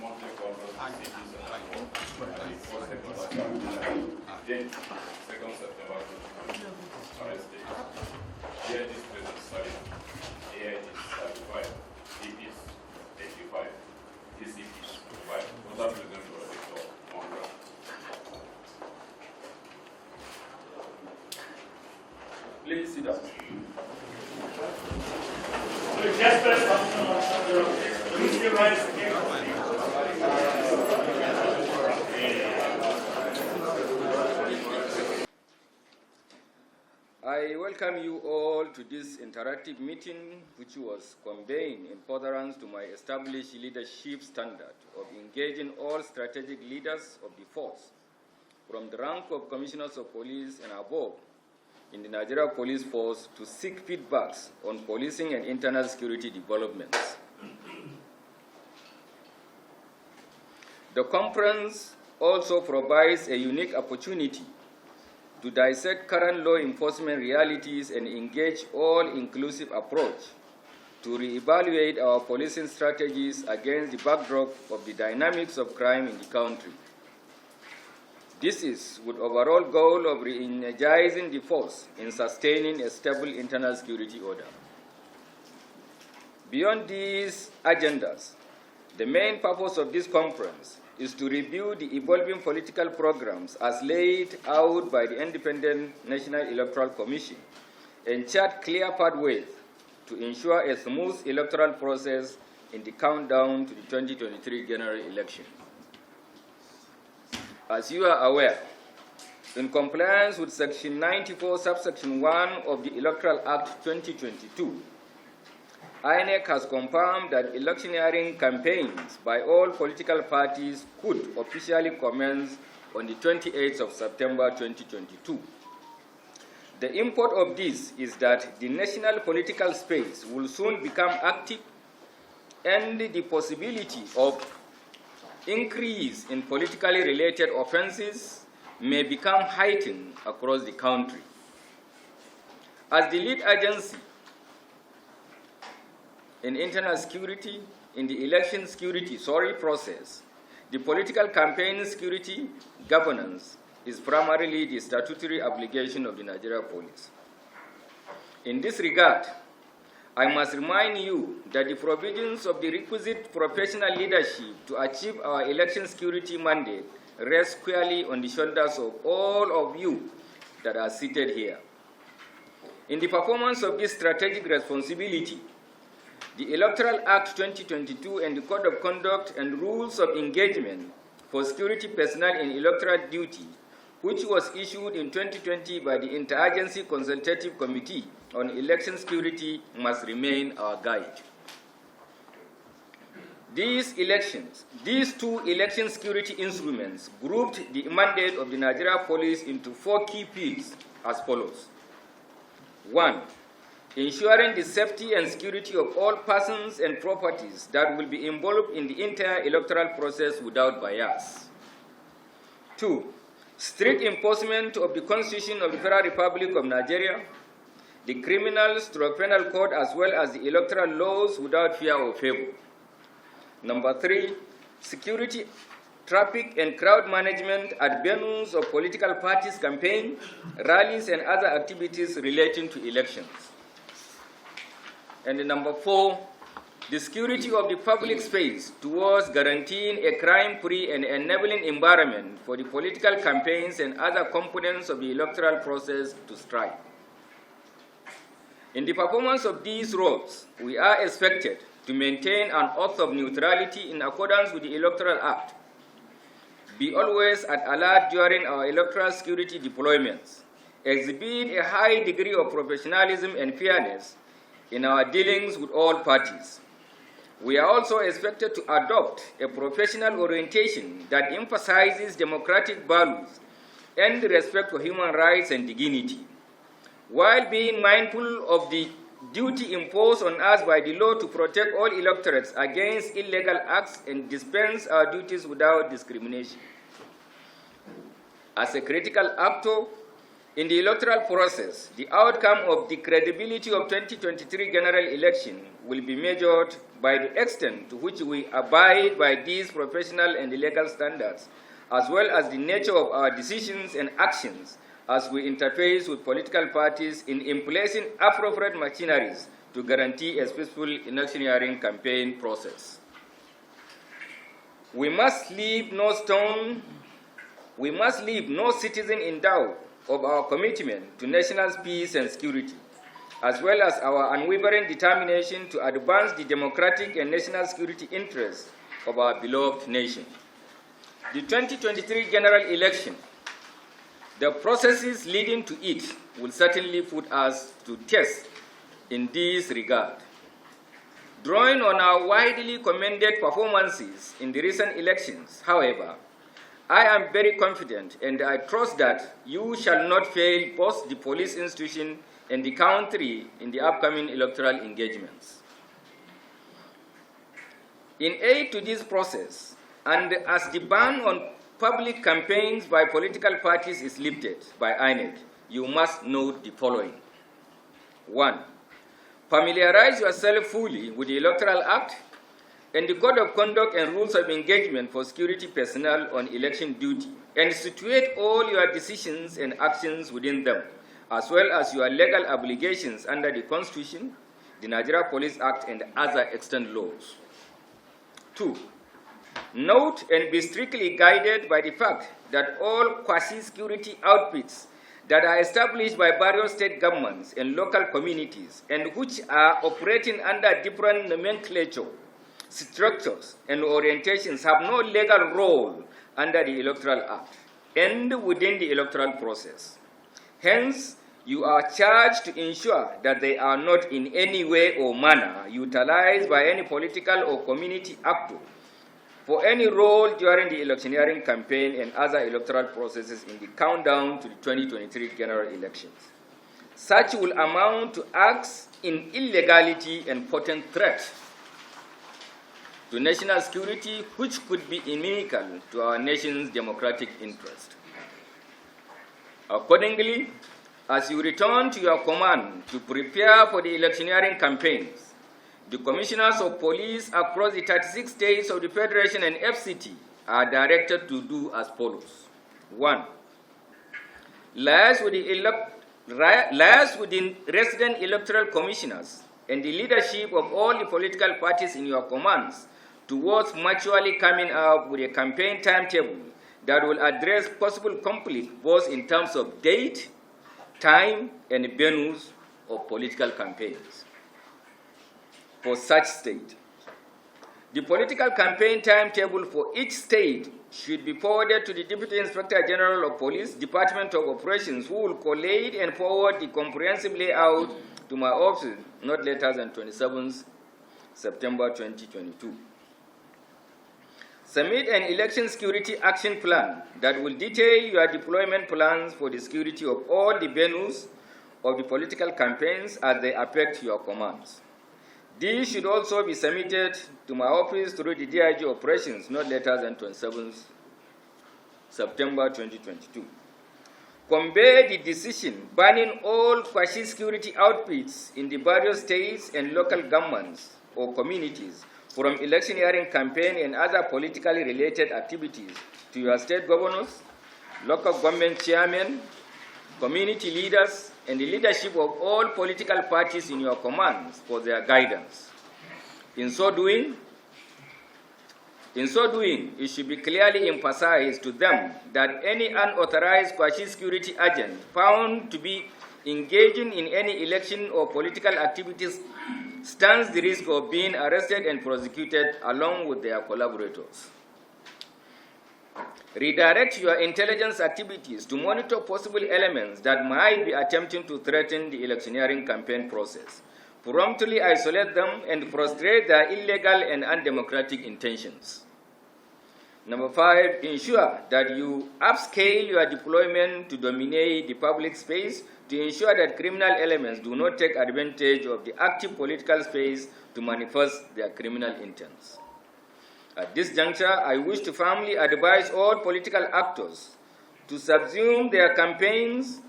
monthly conference of cities and the 4th September, then 2nd September, Thursday. Here is present study. Here is 35. It is 85. This is 5. Other present for the 100. Please sit down. Just press button. Please your rise again. I welcome you all to this interactive meeting, which was convened in furtherance to my established leadership standard of engaging all strategic leaders of the force, from the rank of commissioners of police and above, in the Nigeria Police Force to seek feedbacks on policing and internal security developments. The conference also provides a unique opportunity to dissect current law enforcement realities and engage all-inclusive approach to reevaluate our policing strategies against the backdrop of the dynamics of crime in the country. This is with overall goal of re-energizing the force in sustaining a stable internal security order. Beyond these agendas, the main purpose of this conference is to review the evolving political programs as laid out by the Independent National Electoral Commission and chart clear pathways to ensure a smooth electoral process in the countdown to the 2023 general election. As you are aware, in compliance with Section 94, subsection 1 of the Electoral Act 2022, INEC has confirmed that electioneering campaigns by all political parties could officially commence on the 28th of September 2022. The import of this is that the national political space will soon become active and the possibility of increase in politically related offenses may become heightened across the country. As the lead agency in internal security, in the election security process, the political campaign security governance is primarily the statutory obligation of the Nigeria Police. In this regard, I must remind you that the provisions of the requisite professional leadership to achieve our election security mandate rest squarely on the shoulders of all of you that are seated here. In the performance of this strategic responsibility, the Electoral Act 2022 and the Code of Conduct and Rules of Engagement for Security Personnel in Electoral Duty, which was issued in 2020 by the Interagency Consultative Committee on Election Security, must remain our guide. These two election security instruments grouped the mandate of the Nigeria Police into 4 key fields as follows. 1. Ensuring the safety and security of all persons and properties that will be involved in the entire electoral process without bias. 2. Strict enforcement of the Constitution of the Federal Republic of Nigeria, the Criminal/Penal Code, as well as the electoral laws without fear or favor. Number 3, security, traffic, and crowd management at venues of political parties' campaign, rallies, and other activities relating to elections. And number 4, the security of the public space towards guaranteeing a crime-free and enabling environment for the political campaigns and other components of the electoral process to strive. In the performance of these roles, we are expected to maintain an oath of neutrality in accordance with the Electoral Act, be always at alert during our electoral security deployments, exhibit a high degree of professionalism and fairness in our dealings with all parties. We are also expected to adopt a professional orientation that emphasizes democratic values and respect for human rights and dignity, while being mindful of the duty imposed on us by the law to protect all electorates against illegal acts and dispense our duties without discrimination. As a critical actor in the electoral process, the outcome of the credibility of 2023 general election will be measured by the extent to which we abide by these professional and legal standards, as well as the nature of our decisions and actions as we interface with political parties in placing appropriate machineries to guarantee a peaceful electioneering campaign process. We must leave no citizen in doubt of our commitment to national peace and security, as well as our unwavering determination to advance the democratic and national security interests of our beloved nation. The 2023 general election, the processes leading to it, will certainly put us to test in this regard. Drawing on our widely commended performances in the recent elections, however, I am very confident and I trust that you shall not fail both the police institution and the country in the upcoming electoral engagements. In aid to this process, and as the ban on public campaigns by political parties is lifted by INEC, you must note the following. 1. Familiarize yourself fully with the Electoral Act and the Code of Conduct and Rules of Engagement for security personnel on election duty, and situate all your decisions and actions within them, as well as your legal obligations under the Constitution, the Nigeria Police Act, and other extant laws. 2. Note and be strictly guided by the fact that all quasi-security outfits that are established by various state governments and local communities and which are operating under different nomenclature, structures, and orientations have no legal role under the Electoral Act and within the electoral process. Hence, you are charged to ensure that they are not in any way or manner utilized by any political or community actor for any role during the electioneering campaign and other electoral processes in the countdown to the 2023 general elections. Such will amount to acts in illegality and potent threat to national security, which could be inimical to our nation's democratic interest. Accordingly, as you return to your command to prepare for the electioneering campaigns, the commissioners of police across the 36 states of the Federation and FCT are directed to do as follows. 1. Liaise with the resident electoral commissioners and the leadership of all the political parties in your commands towards mutually coming up with a campaign timetable that will address possible conflict both in terms of date, time, and venues of political campaigns for such state. The political campaign timetable for each state should be forwarded to the Deputy Inspector General of Police, Department of Operations, who will collate and forward the comprehensive layout to my office not later than 27th September 2022. Submit an election security action plan that will detail your deployment plans for the security of all the venues of the political campaigns as they affect your commands. These should also be submitted to my office through the DIG operations not later than 27th September 2022. Convey the decision banning all quasi-security outfits in the various states and local governments or communities from electioneering campaign and other politically related activities to your state governors, local government chairmen, community leaders, and the leadership of all political parties in your commands for their guidance. In so doing, it should be clearly emphasized to them that any unauthorized quasi-security agent found to be engaging in any election or political activities stands the risk of being arrested and prosecuted along with their collaborators. Redirect your intelligence activities to monitor possible elements that might be attempting to threaten the electioneering campaign process. Promptly isolate them and frustrate their illegal and undemocratic intentions. Number 5, ensure that you upscale your deployment to dominate the public space to ensure that criminal elements do not take advantage of the active political space to manifest their criminal intents. At this juncture, I wish to firmly advise all political actors to subsume their campaigns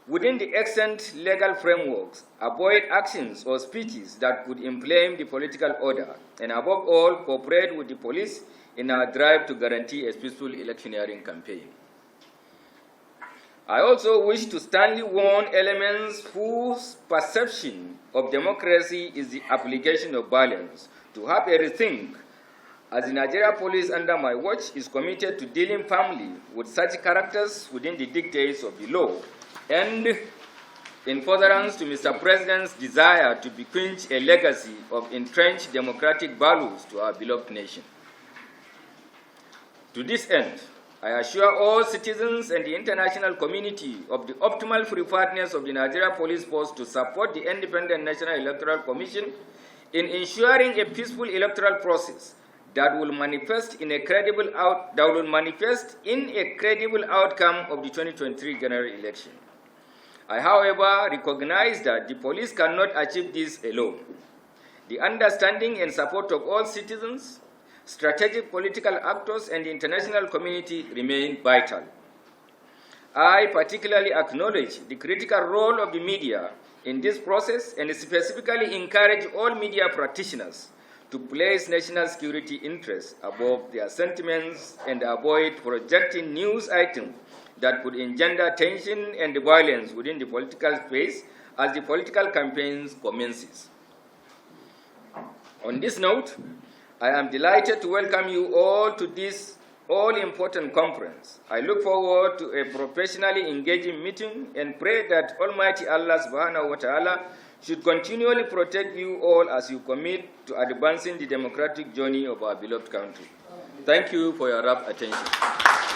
within the extant legal frameworks, avoid actions or speeches that could inflame the political order, and above all, cooperate with the police in our drive to guarantee a peaceful electioneering campaign. I also wish to sternly warn elements whose perception of democracy is the application of violence to have a rethink, as the Nigeria Police under my watch is committed to dealing firmly with such characters within the dictates of the law, and in furtherance to Mr. President's desire to bequeath a legacy of entrenched democratic values to our beloved nation. To this end, I assure all citizens and the international community of the optimal preparedness of the Nigeria Police Force to support the Independent National Electoral Commission in ensuring a peaceful electoral process that will manifest in a credible outcome of the 2023 general election. I, however, recognize that the police cannot achieve this alone. The understanding and support of all citizens, strategic political actors, and the international community remain vital. I particularly acknowledge the critical role of the media in this process and specifically encourage all media practitioners to place national security interests above their sentiments and avoid projecting news items that could engender tension and violence within the political space as the political campaign commences. On this note, I am delighted to welcome you all to this all-important conference. I look forward to a professionally engaging meeting and pray that Almighty Allah subhanahu wa ta'ala should continually protect you all as you commit to advancing the democratic journey of our beloved country. Thank you for your rapt attention.